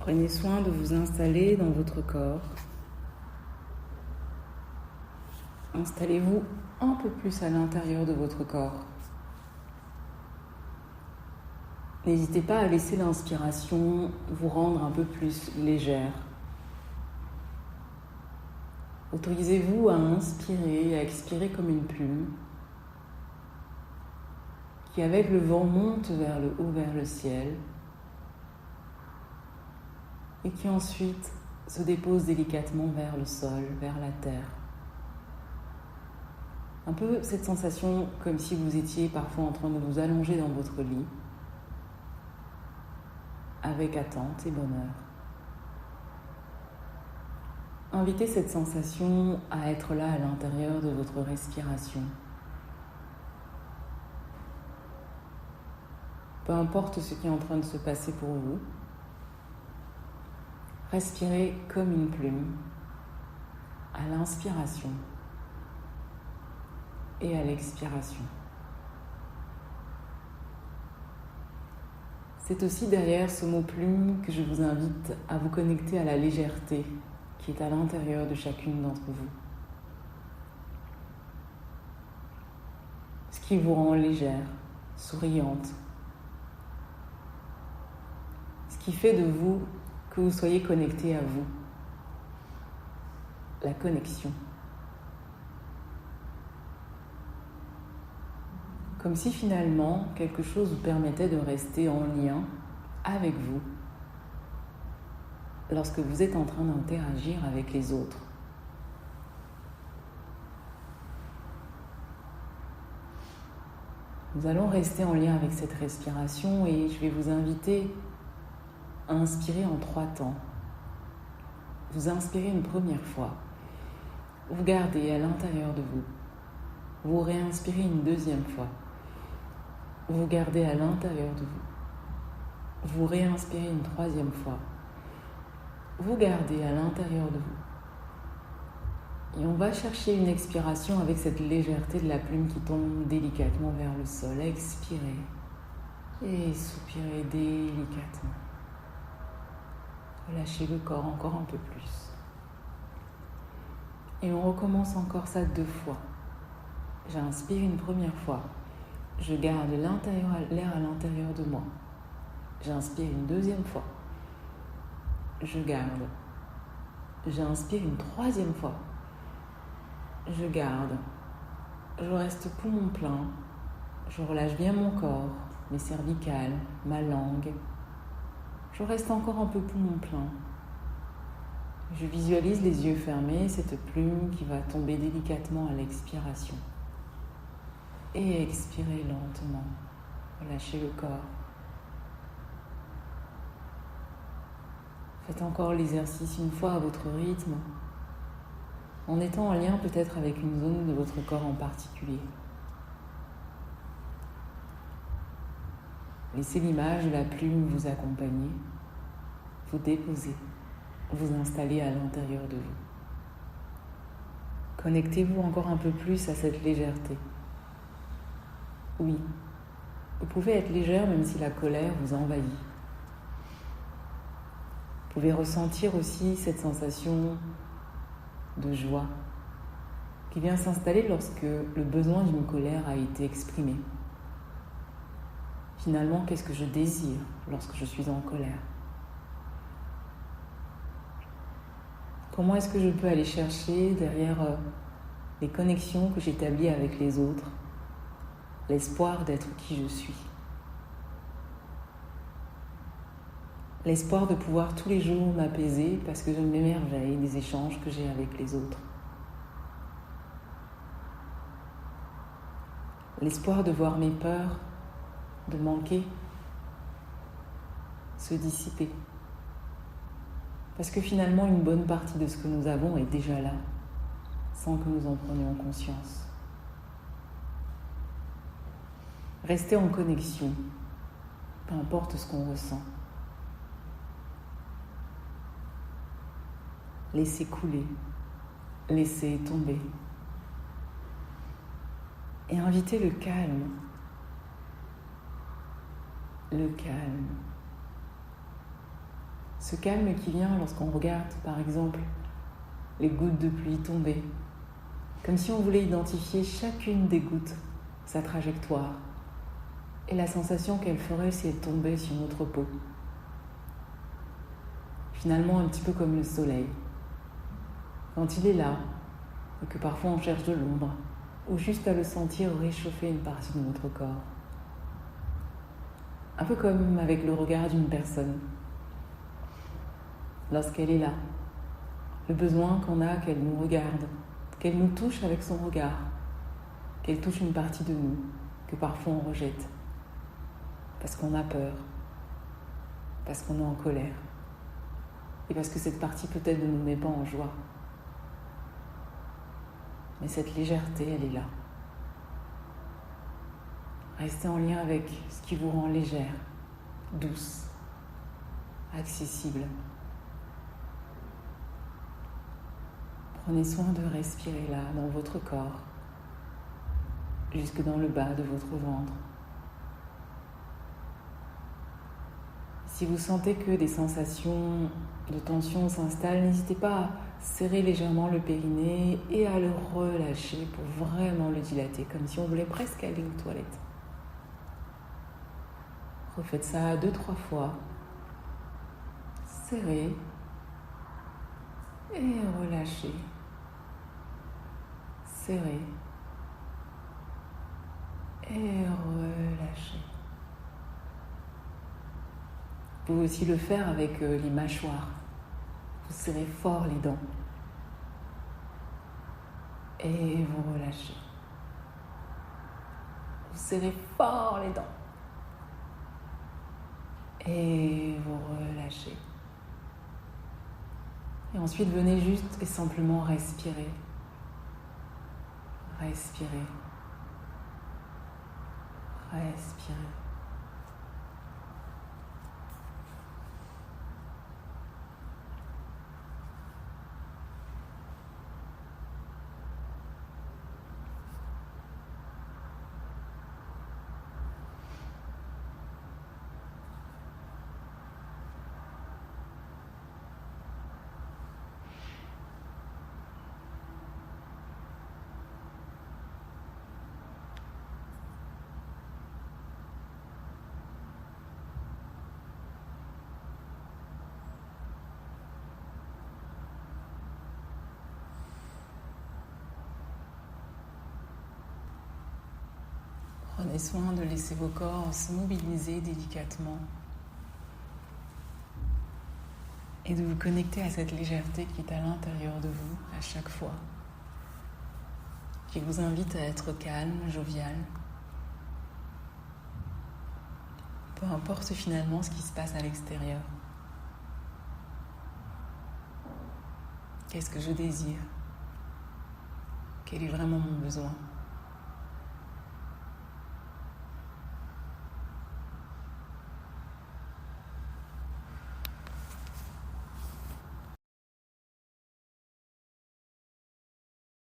Prenez soin de vous installer dans votre corps. Installez-vous un peu plus à l'intérieur de votre corps. N'hésitez pas à laisser l'inspiration vous rendre un peu plus légère. Autorisez-vous à inspirer et à expirer comme une plume qui, avec le vent, monte vers le haut, vers le ciel et qui ensuite se dépose délicatement vers le sol, vers la terre. Un peu cette sensation comme si vous étiez parfois en train de vous allonger dans votre lit avec attente et bonheur. Invitez cette sensation à être là à l'intérieur de votre respiration. Peu importe ce qui est en train de se passer pour vous, respirez comme une plume à l'inspiration et à l'expiration. C'est aussi derrière ce mot plume que je vous invite à vous connecter à la légèreté qui est à l'intérieur de chacune d'entre vous. Ce qui vous rend légère, souriante. Ce qui fait de vous que vous soyez connecté à vous. La connexion. Comme si finalement quelque chose vous permettait de rester en lien avec vous lorsque vous êtes en train d'interagir avec les autres. Nous allons rester en lien avec cette respiration et je vais vous inviter à inspirer en 3 temps. Vous inspirez une première fois, vous gardez à l'intérieur de vous. Vous réinspirez une deuxième fois. Vous gardez à l'intérieur de vous. Vous réinspirez une troisième fois. Vous gardez à l'intérieur de vous. Et on va chercher une expiration avec cette légèreté de la plume qui tombe délicatement vers le sol. Expirez et soupirez délicatement. Relâchez le corps encore un peu plus. Et on recommence encore ça 2 fois. J'inspire une première fois. Je garde l'air à l'intérieur de moi. J'inspire une deuxième fois. Je garde. J'inspire une troisième fois. Je garde. Je reste poumon plein. Je relâche bien mon corps, mes cervicales, ma langue. Je reste encore un peu poumon plein. Je visualise les yeux fermés, cette plume qui va tomber délicatement à l'expiration. Et expirez lentement. Relâchez le corps. Faites encore l'exercice une fois à votre rythme, en étant en lien peut-être avec une zone de votre corps en particulier. Laissez l'image de la plume vous accompagner, vous déposer, vous installer à l'intérieur de vous. Connectez-vous encore un peu plus à cette légèreté. Oui, vous pouvez être légère même si la colère vous envahit. Vous pouvez ressentir aussi cette sensation de joie qui vient s'installer lorsque le besoin d'une colère a été exprimé. Finalement, qu'est-ce que je désire lorsque je suis en colère? Comment est-ce que je peux aller chercher derrière les connexions que j'établis avec les autres, l'espoir d'être qui je suis? L'espoir de pouvoir tous les jours m'apaiser parce que je m'émerveille des échanges que j'ai avec les autres. L'espoir de voir mes peurs de manquer se dissiper. Parce que finalement, une bonne partie de ce que nous avons est déjà là, sans que nous en prenions conscience. Restez en connexion, peu importe ce qu'on ressent. Laissez couler, laissez tomber. Et invitez le calme. Le calme. Ce calme qui vient lorsqu'on regarde, par exemple, les gouttes de pluie tomber, comme si on voulait identifier chacune des gouttes, sa trajectoire, et la sensation qu'elle ferait si elle tombait sur notre peau. Finalement, un petit peu comme le soleil. Quand il est là, et que parfois on cherche de l'ombre, ou juste à le sentir réchauffer une partie de notre corps. Un peu comme avec le regard d'une personne. Lorsqu'elle est là, le besoin qu'on a qu'elle nous regarde, qu'elle nous touche avec son regard, qu'elle touche une partie de nous, que parfois on rejette, parce qu'on a peur, parce qu'on est en colère, et parce que cette partie peut-être ne nous met pas en joie. Mais cette légèreté, elle est là. Restez en lien avec ce qui vous rend légère, douce, accessible. Prenez soin de respirer là, dans votre corps, jusque dans le bas de votre ventre. Si vous sentez que des sensations de tension s'installent, n'hésitez pas à serrer légèrement le périnée et à le relâcher pour vraiment le dilater, comme si on voulait presque aller aux toilettes. Refaites ça 2-3 fois. Serrez et relâchez. Serrez et relâchez. Vous pouvez aussi le faire avec les mâchoires. Vous serrez fort les dents. Et vous relâchez. Vous serrez fort les dents. Et vous relâchez. Et ensuite, venez juste et simplement respirer. Respirer. Respirer. Prenez soin de laisser vos corps se mobiliser délicatement et de vous connecter à cette légèreté qui est à l'intérieur de vous à chaque fois, qui vous invite à être calme, jovial. Peu importe finalement ce qui se passe à l'extérieur. Qu'est-ce que je désire? Quel est vraiment mon besoin ?